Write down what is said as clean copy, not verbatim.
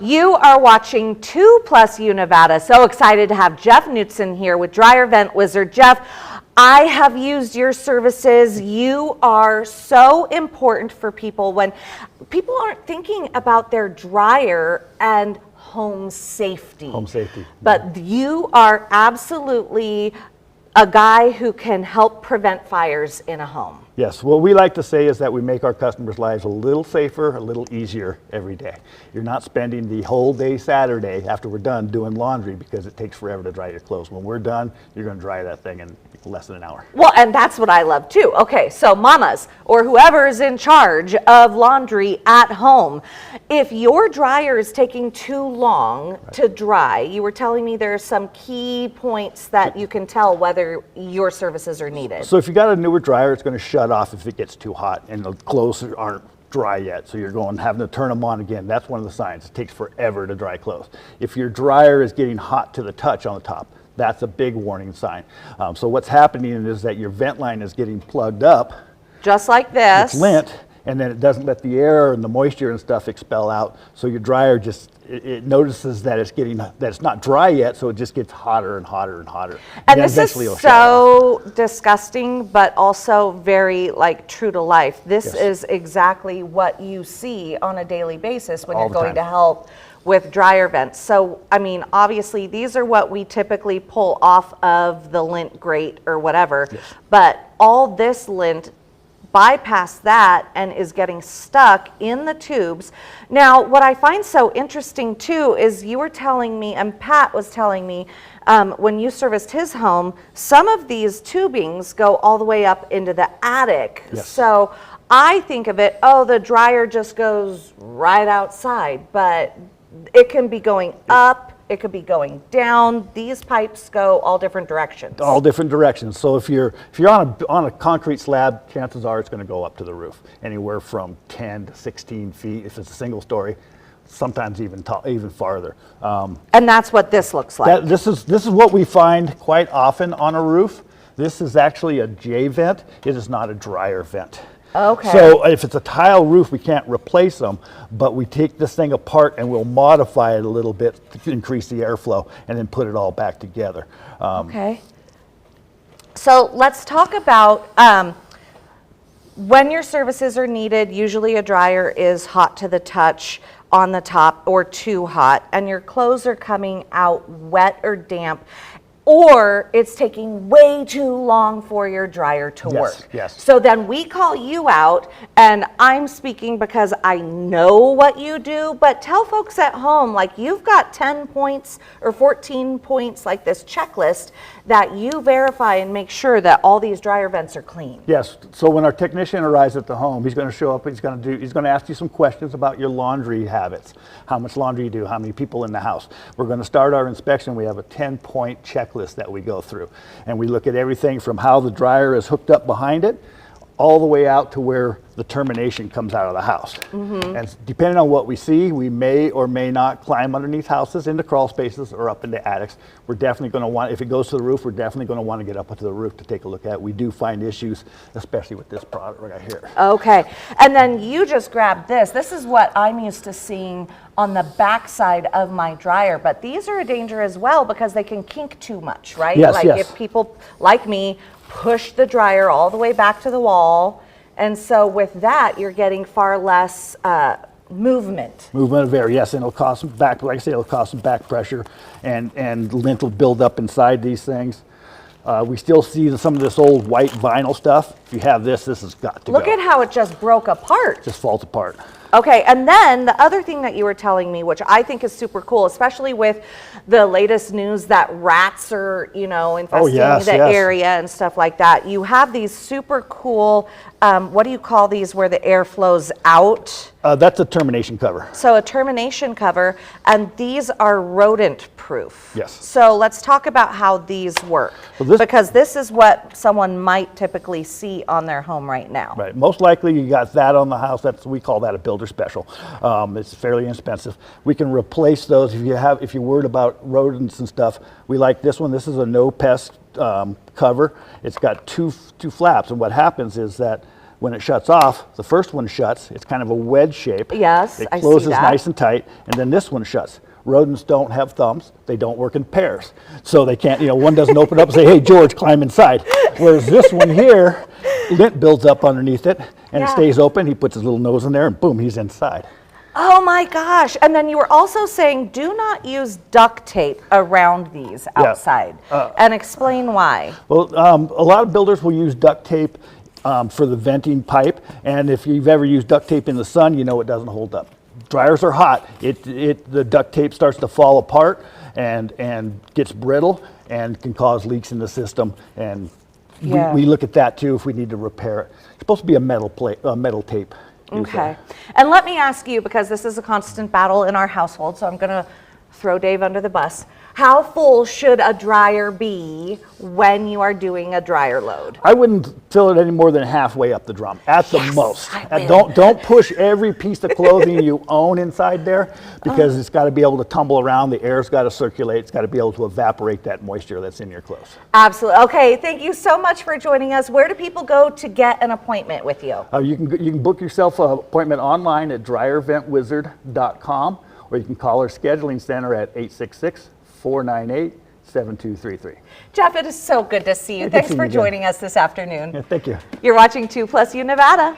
You are watching 2+ Nevada. So excited to have Jeff Nudson here with Dryer Vent Wizard. Jeff, I have used your services. You are so important for people when people aren't thinking about their dryer and home safety. Home safety. But you are absolutely a guy who can help prevent fires in a home. Yes, what we like to say is that we make our customers' lives a little safer, a little easier every day. You're not spending the whole day Saturday after we're done doing laundry because it takes forever to dry your clothes. When we're done, you're going to dry that thing in less than an hour. Well, and that's what I love too. Okay, so mamas or whoever is in charge of laundry at home, if your dryer is taking too long to dry, you were telling me there are some key points that you can tell whether your services are needed. So if you got a newer dryer, it's going to shut off if it gets too hot and the clothes aren't dry yet, so you're having to turn them on again. That's one of the signs. It takes forever to dry clothes. If your dryer is getting hot to the touch on the top, that's a big warning sign. So what's happening is that your vent line is getting plugged up. Just like this. It's lint, and then it doesn't let the air and the moisture and stuff expel out. So your dryer just, it notices that it's not dry yet, so it just gets hotter and hotter and hotter. And this is so disgusting, but also very true to life. This is exactly what you see on a daily basis when you're going to help with dryer vents. So, I mean, obviously these are what we typically pull off of the lint grate or whatever, but all this lint bypass that and is getting stuck in the tubes. Now, what I find so interesting too is you were telling me, and Pat was telling me, when you serviced his home, some of these tubings go all the way up into the attic. So I think of it, oh, the dryer just goes right outside, but it can be going up, it could be going down. These pipes go all different directions. All different directions. So if you're on a concrete slab, chances are it's going to go up to the roof, anywhere from 10 to 16 feet if it's a single story. Sometimes even farther. And that's what this looks like. This is what we find quite often on a roof. This is actually a J vent. It is not a dryer vent. Okay. So if it's a tile roof, we can't replace them, but we take this thing apart and we'll modify it a little bit to increase the airflow and then put it all back together. Okay. So let's talk about when your services are needed. Usually a dryer is hot to the touch on the top or too hot, and your clothes are coming out wet or damp, or it's taking way too long for your dryer to work. Yes. So then we call you out, and I'm speaking because I know what you do, but tell folks at home, you've got 10 points or 14 points, like this checklist that you verify and make sure that all these dryer vents are clean. Yes. So when our technician arrives at the home, he's going to show up, he's going to ask you some questions about your laundry habits, how much laundry you do, how many people in the house. We're going to start our inspection. We have a 10-point checklist that we go through, and we look at everything from how the dryer is hooked up behind it all the way out to where the termination comes out of the house. And depending on what we see, we may or may not climb underneath houses into crawl spaces or up into attics. We're definitely going to want, if it goes to the roof, we're definitely going to want to get up onto the roof to take a look at it. We do find issues, especially with this product right here. Okay, and then you just grabbed this. This is what I'm used to seeing on the back side of my dryer, but these are a danger as well because they can kink too much, right? If people like me push the dryer all the way back to the wall, and so with that you're getting far less movement of air. Yes, and it'll cause some back, like I say, it'll cause some back pressure, and lint will build up inside these things. We still see some of this old white vinyl stuff. If you have this has got to go. Look at how it just broke apart. Just falls apart. Okay, and then the other thing that you were telling me, which I think is super cool, especially with the latest news that rats are, infesting the area and stuff like that. You have these super cool, what do you call these, where the air flows out? That's a termination cover. So a termination cover, and these are rodent proof. Yes. So let's talk about how these work, because this is what someone might typically see on their home right now. Right, most likely you got that on the house. We call that a builder special. It's fairly inexpensive. We can replace those if you're worried about rodents and stuff. We like this one. This is a no pest cover. It's got two flaps, and what happens is that When it shuts off, the first one shuts. It's kind of a wedge shape. Yes, it I see closes that. nice and tight, and then this one shuts. Rodents don't have thumbs. They don't work in pairs. So they can't, one doesn't open up and say, hey, George, climb inside. Whereas this one here, lint builds up underneath it, and it stays open. He puts his little nose in there, and boom, he's inside. Oh my gosh. And then you were also saying do not use duct tape around these outside. And explain why. Well, a lot of builders will use duct tape for the venting pipe. And if you've ever used duct tape in the sun, you know it doesn't hold up. Dryers are hot. The duct tape starts to fall apart and gets brittle and can cause leaks in the system. And we look at that too if we need to repair it. It's supposed to be a metal tape. Okay. And let me ask you, because this is a constant battle in our household, so I'm going to throw Dave under the bus. How full should a dryer be when you are doing a dryer load? I wouldn't fill it any more than halfway up the drum, at the most. Don't push every piece of clothing you own inside there, because it's got to be able to tumble around. The air's got to circulate. It's got to be able to evaporate that moisture that's in your clothes. Absolutely. Okay. Thank you so much for joining us. Where do people go to get an appointment with you? You can book yourself an appointment online at dryerventwizard.com, or you can call our scheduling center at 866-498-7233. Jeff, it is so good to see you. Thanks for joining us this afternoon. Yeah, thank you. You're watching 2 Plus U Nevada.